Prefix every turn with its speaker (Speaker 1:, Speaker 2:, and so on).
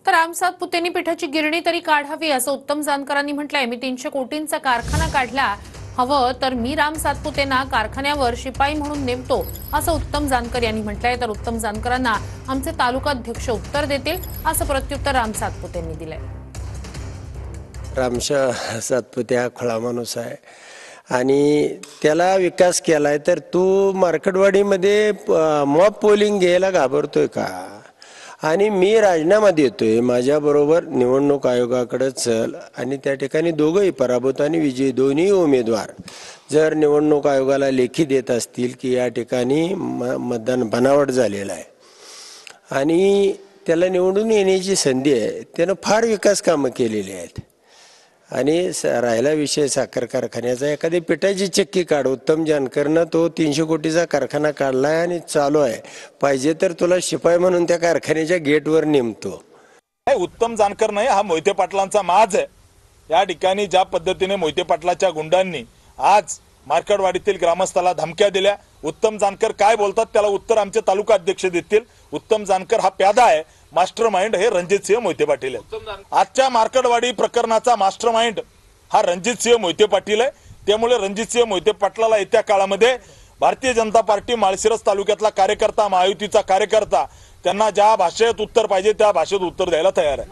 Speaker 1: तर राम सातपुतेंनी पिठाची गिरणी तरी काढावी असं उत्तम जानकरांनी म्हटलंय। मी 300 कोटींचा कारखाना काढला, हवं तर मी राम सातपुतेंना कारखान्यावर शिपाई म्हणून नेमतो असं उत्तम जानकर यांनी म्हटलंय। तर उत्तम जानकरांना आमचे तालुकाध्यक्ष उत्तर देतील असं प्रत्युत्तर राम सातपुतेंनी दिलंय।
Speaker 2: रामशा सातपुते हा खुळा माणूस आहे आणि त्याला विकास केलाय, तर तू मार्केटवाडीमध्ये मॉब पोलिंग घ्यायला घाबरतोय का? आणि मी राजीनामा देतोय, माझ्याबरोबर निवडणूक आयोगाकडे चल आणि त्या ठिकाणी दोघंही पराभूत आणि विजयी दोन्ही उमेदवार जर निवडणूक आयोगाला लेखी देत असतील की या ठिकाणी मतदान बनावट झालेलं आहे आणि त्याला निवडून येण्याची संधी आहे, त्यानं फार विकास कामं केलेली आहेत। आणि राहिला विषय साखर कारखान्याचा, एखादी पिठाची चक्की काढ, उत्तम जानकरनं तो 300 कोटीचा कारखाना काढलाय आणि चालू आहे, पाहिजे तर तुला शिपाई म्हणून त्या कारखान्याच्या गेटवर नेमतो।
Speaker 3: उत्तम जानकर नाही, हा मोहिते पाटलांचा माज आहे। या ठिकाणी ज्या पद्धतीने मोहिते पाटलाच्या गुंडांनी आज मार्केटवाडीतील ग्रामस्थाला धमक्या दिल्या, उत्तम जानकर काय बोलतात त्याला उत्तर आमचे तालुका अध्यक्ष देतील। उत्तम जानकर हा प्यादा आहे, मास्टरमाइंड हे रणजितसिंह मोहिते पाटील आहे। आजच्या मार्केटवाडी प्रकरणाचा मास्टरमाइंड हा रणजितसिंह मोहिते पाटील आहे। त्यामुळे रणजितसिंह मोहिते पाटलाला येत्या काळामध्ये भारतीय जनता पार्टी माळशिरस तालुक्यातला कार्यकर्ता, महायुतीचा कार्यकर्ता त्यांना ज्या भाषेत उत्तर पाहिजे त्या भाषेत उत्तर द्यायला तयार आहे।